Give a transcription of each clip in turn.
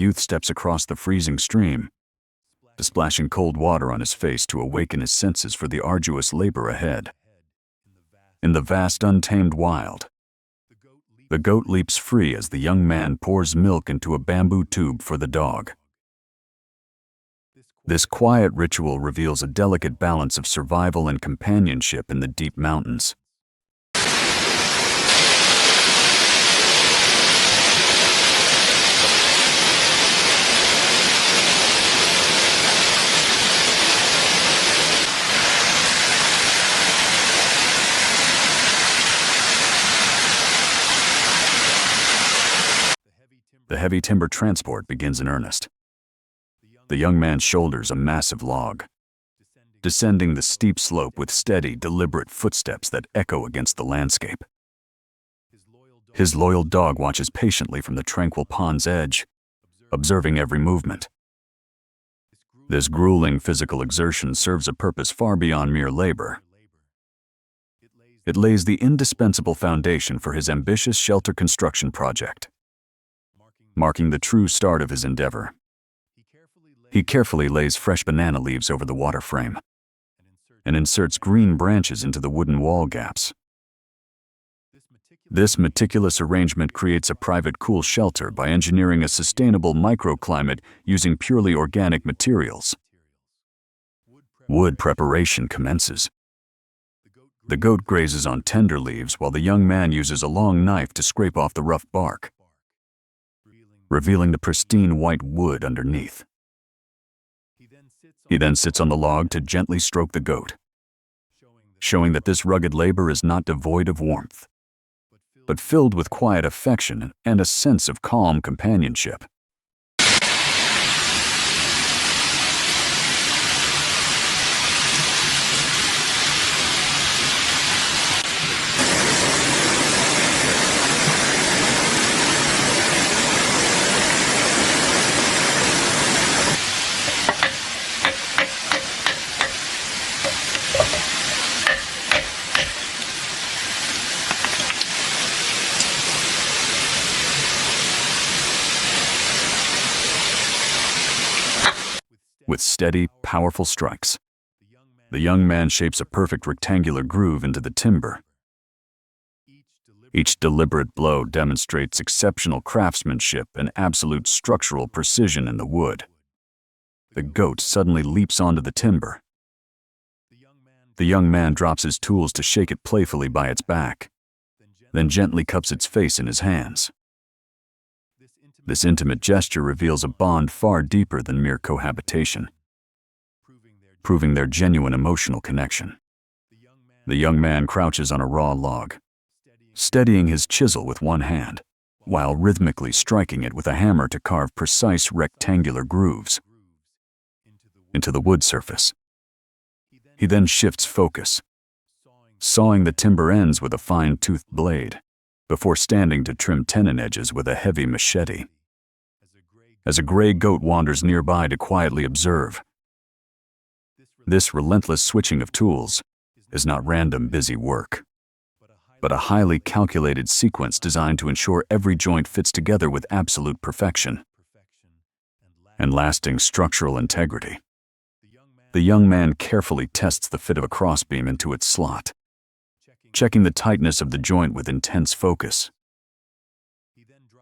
youth steps across the freezing stream, splashing cold water on his face to awaken his senses for the arduous labor ahead. In the vast untamed wild, the goat leaps free as the young man pours milk into a bamboo tube for the dog. This quiet ritual reveals a delicate balance of survival and companionship in the deep mountains. The heavy timber transport begins in earnest. The young man shoulders a massive log, descending the steep slope with steady, deliberate footsteps that echo against the landscape. His loyal dog watches patiently from the tranquil pond's edge, observing every movement. This grueling physical exertion serves a purpose far beyond mere labor. It lays the indispensable foundation for his ambitious shelter construction project, marking the true start of his endeavor. He carefully lays fresh banana leaves over the water frame and inserts green branches into the wooden wall gaps. This meticulous arrangement creates a private cool shelter by engineering a sustainable microclimate using purely organic materials. Wood preparation commences. The goat grazes on tender leaves while the young man uses a long knife to scrape off the rough bark, revealing the pristine white wood underneath. He then sits on the log to gently stroke the goat, showing that this rugged labor is not devoid of warmth, but filled with quiet affection and a sense of calm companionship. With steady, powerful strikes, the young man shapes a perfect rectangular groove into the timber. Each deliberate blow demonstrates exceptional craftsmanship and absolute structural precision in the wood. The goat suddenly leaps onto the timber. The young man drops his tools to shake it playfully by its back, then gently cups its face in his hands. This intimate gesture reveals a bond far deeper than mere cohabitation, proving their genuine emotional connection. The young man crouches on a raw log, steadying his chisel with one hand, while rhythmically striking it with a hammer to carve precise rectangular grooves into the wood surface. He then shifts focus, sawing the timber ends with a fine-toothed blade, before standing to trim tenon edges with a heavy machete. As a gray goat wanders nearby to quietly observe, this relentless switching of tools is not random busy work, but a highly calculated sequence designed to ensure every joint fits together with absolute perfection and lasting structural integrity. The young man carefully tests the fit of a crossbeam into its slot, checking the tightness of the joint with intense focus.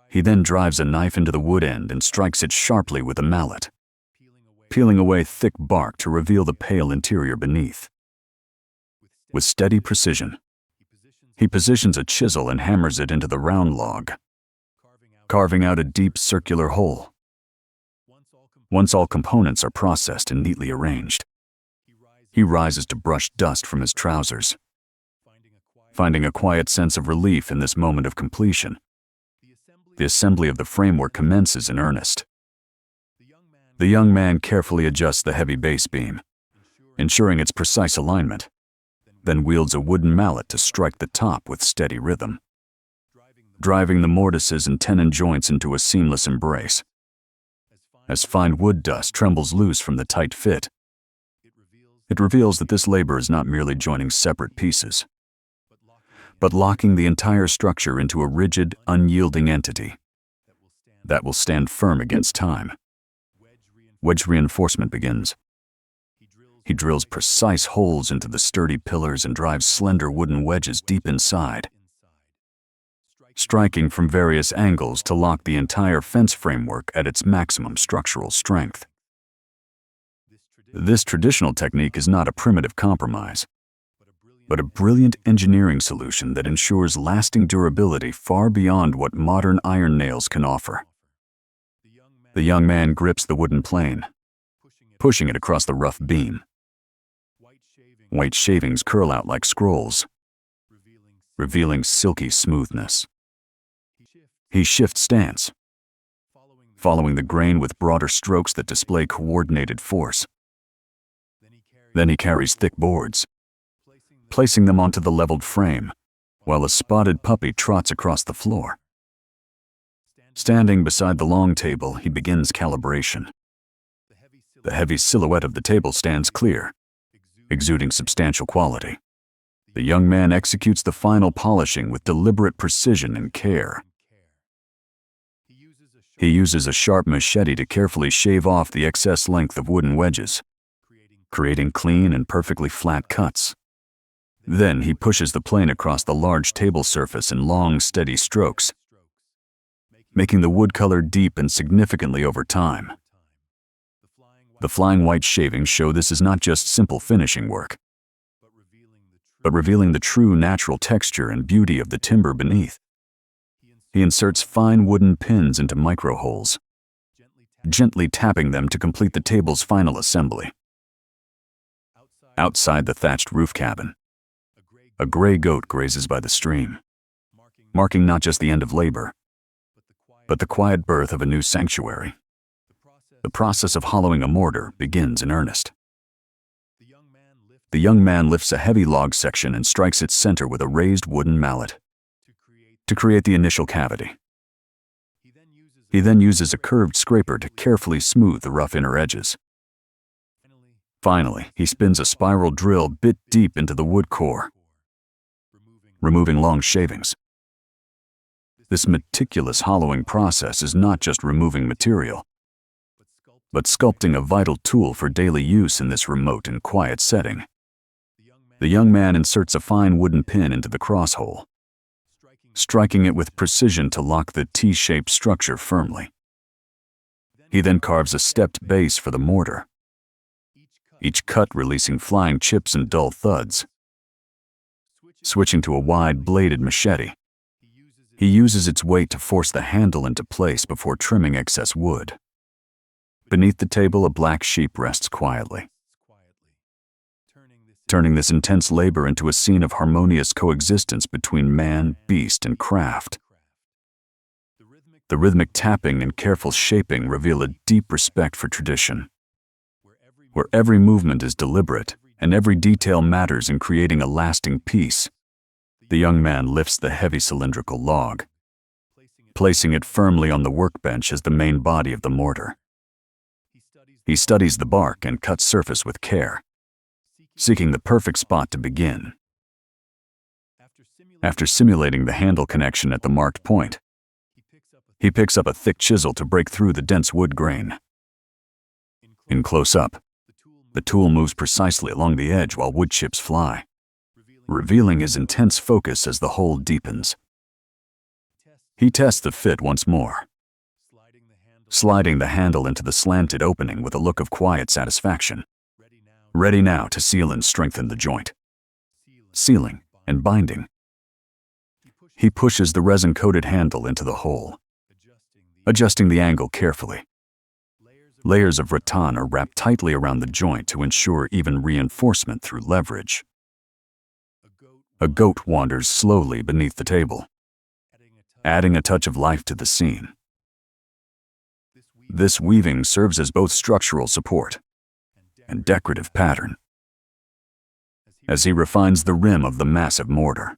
He then drives a knife into the wood end and strikes it sharply with a mallet, peeling away thick bark to reveal the pale interior beneath. With steady precision, he positions a chisel and hammers it into the round log, carving out a deep circular hole. Once all components are processed and neatly arranged, he rises to brush dust from his trousers, finding a quiet sense of relief in this moment of completion. The assembly of the framework commences in earnest. The young man carefully adjusts the heavy base beam, ensuring its precise alignment, then wields a wooden mallet to strike the top with steady rhythm, driving the mortises and tenon joints into a seamless embrace. As fine wood dust trembles loose from the tight fit, it reveals that this labor is not merely joining separate pieces, but locking the entire structure into a rigid, unyielding entity that will stand firm against time. Wedge reinforcement begins. He drills precise holes into the sturdy pillars and drives slender wooden wedges deep inside, striking from various angles to lock the entire fence framework at its maximum structural strength. This traditional technique is not a primitive compromise, but a brilliant engineering solution that ensures lasting durability far beyond what modern iron nails can offer. The young man grips the wooden plane, pushing it across the rough beam. White shavings curl out like scrolls, revealing silky smoothness. He shifts stance, following the grain with broader strokes that display coordinated force. Then he carries thick boards, placing them onto the leveled frame, while a spotted puppy trots across the floor. Standing beside the long table, he begins calibration. The heavy silhouette of the table stands clear, exuding substantial quality. The young man executes the final polishing with deliberate precision and care. He uses a sharp machete to carefully shave off the excess length of wooden wedges, creating clean and perfectly flat cuts. Then he pushes the plane across the large table surface in long, steady strokes, making the wood color deepen significantly over time. The flying white shavings show this is not just simple finishing work, but revealing the true natural texture and beauty of the timber beneath. He inserts fine wooden pins into micro holes, gently tapping them to complete the table's final assembly. Outside the thatched roof cabin, a gray goat grazes by the stream, marking not just the end of labor, but the quiet birth of a new sanctuary. The process of hollowing a mortar begins in earnest. The young man lifts a heavy log section and strikes its center with a raised wooden mallet to create the initial cavity. He then uses a curved scraper to carefully smooth the rough inner edges. Finally, he spins a spiral drill bit deep into the wood core, removing long shavings. This meticulous hollowing process is not just removing material, but sculpting a vital tool for daily use in this remote and quiet setting. The young man inserts a fine wooden pin into the crosshole, striking it with precision to lock the T-shaped structure firmly. He then carves a stepped base for the mortar, each cut releasing flying chips and dull thuds. Switching to a wide bladed machete, he uses its weight to force the handle into place before trimming excess wood. Beneath the table, a black sheep rests quietly, turning this intense labor into a scene of harmonious coexistence between man, beast, and craft. The rhythmic tapping and careful shaping reveal a deep respect for tradition, where every movement is deliberate and every detail matters in creating a lasting piece. The young man lifts the heavy cylindrical log, placing it firmly on the workbench as the main body of the mortar. He studies the bark and cut surface with care, seeking the perfect spot to begin. After simulating the handle connection at the marked point, he picks up a thick chisel to break through the dense wood grain. In close-up, the tool moves precisely along the edge while wood chips fly, revealing his intense focus as the hole deepens. He tests the fit once more, sliding the handle into the slanted opening with a look of quiet satisfaction, ready now to seal and strengthen the joint. Sealing and binding. He pushes the resin-coated handle into the hole, adjusting the angle carefully. Layers of rattan are wrapped tightly around the joint to ensure even reinforcement through leverage. A goat wanders slowly beneath the table, adding a touch of life to the scene. This weaving serves as both structural support and decorative pattern. As he refines the rim of the massive mortar,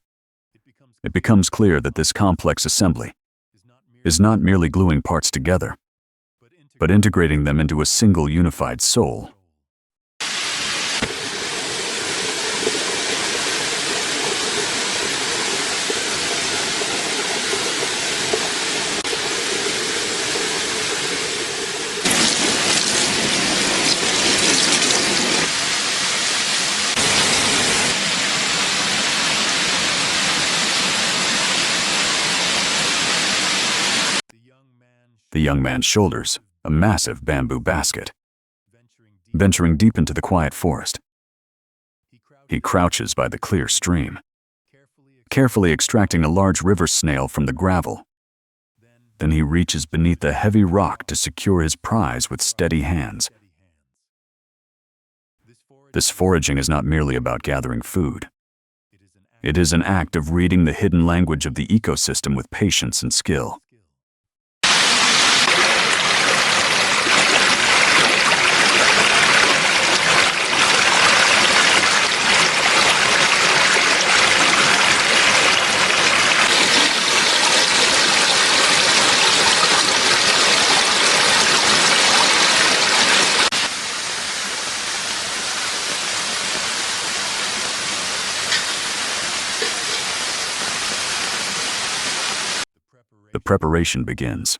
it becomes clear that this complex assembly is not merely gluing parts together, but integrating them into a single unified soul. young man shoulders a massive bamboo basket. Venturing deep into the quiet forest, he crouches by the clear stream, carefully extracting a large river snail from the gravel. Then he reaches beneath the heavy rock to secure his prize with steady hands. This foraging is not merely about gathering food. It is an act of reading the hidden language of the ecosystem with patience and skill. The preparation begins.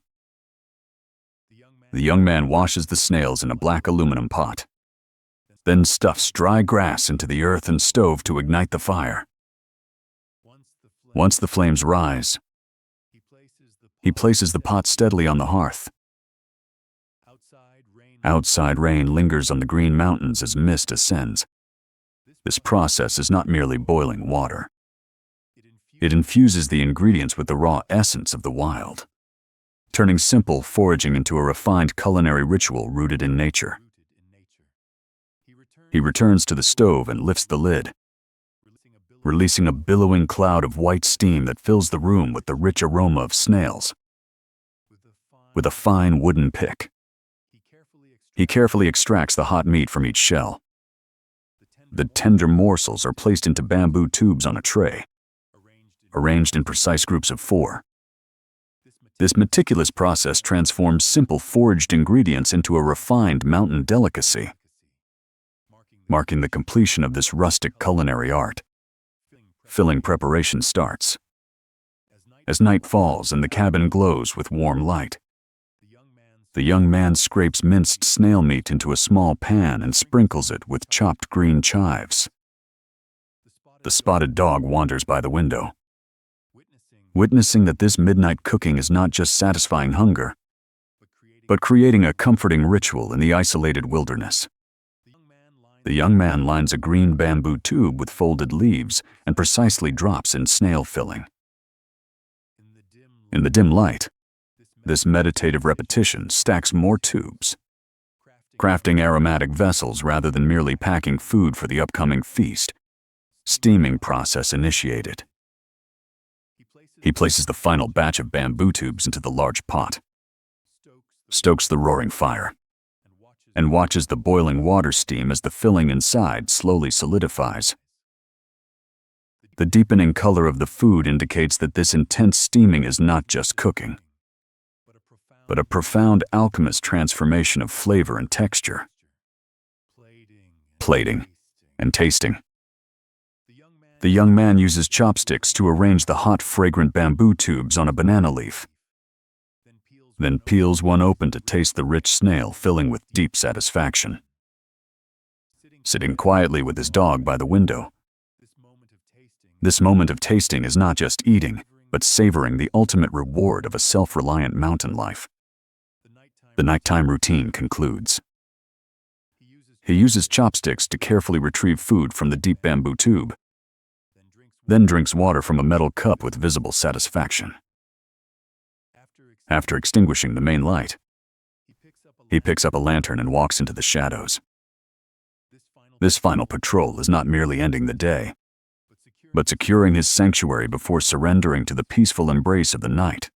The young man washes the snails in a black aluminum pot, then stuffs dry grass into the earth and stove to ignite the fire. Once the flames rise, he places the pot steadily on the hearth. Outside rain lingers on the green mountains as mist ascends. This process is not merely boiling water. It infuses the ingredients with the raw essence of the wild, turning simple foraging into a refined culinary ritual rooted in nature. He returns to the stove and lifts the lid, releasing a billowing cloud of white steam that fills the room with the rich aroma of snails. With a fine wooden pick, he carefully extracts the hot meat from each shell. The tender morsels are placed into bamboo tubes on a tray, arranged in precise groups of 4. This meticulous process transforms simple foraged ingredients into a refined mountain delicacy, marking the completion of this rustic culinary art. Filling preparation starts. As night falls and the cabin glows with warm light, the young man scrapes minced snail meat into a small pan and sprinkles it with chopped green chives. The spotted dog wanders by the window, witnessing that this midnight cooking is not just satisfying hunger, but creating a comforting ritual in the isolated wilderness. The young man lines a green bamboo tube with folded leaves and precisely drops in snail filling. In the dim light, this meditative repetition stacks more tubes, crafting aromatic vessels rather than merely packing food for the upcoming feast. Steaming process initiated. He places the final batch of bamboo tubes into the large pot, stokes the roaring fire, and watches the boiling water steam as the filling inside slowly solidifies. The deepening color of the food indicates that this intense steaming is not just cooking, but a profound alchemist transformation of flavor and texture. Plating and tasting. The young man uses chopsticks to arrange the hot, fragrant bamboo tubes on a banana leaf, then peels one open to taste the rich snail filling with deep satisfaction. Sitting quietly with his dog by the window, this moment of tasting is not just eating, but savoring the ultimate reward of a self-reliant mountain life. The nighttime routine concludes. He uses chopsticks to carefully retrieve food from the deep bamboo tube, then drinks water from a metal cup with visible satisfaction. After extinguishing the main light, he picks up a lantern and walks into the shadows. This final patrol is not merely ending the day, but securing his sanctuary before surrendering to the peaceful embrace of the night.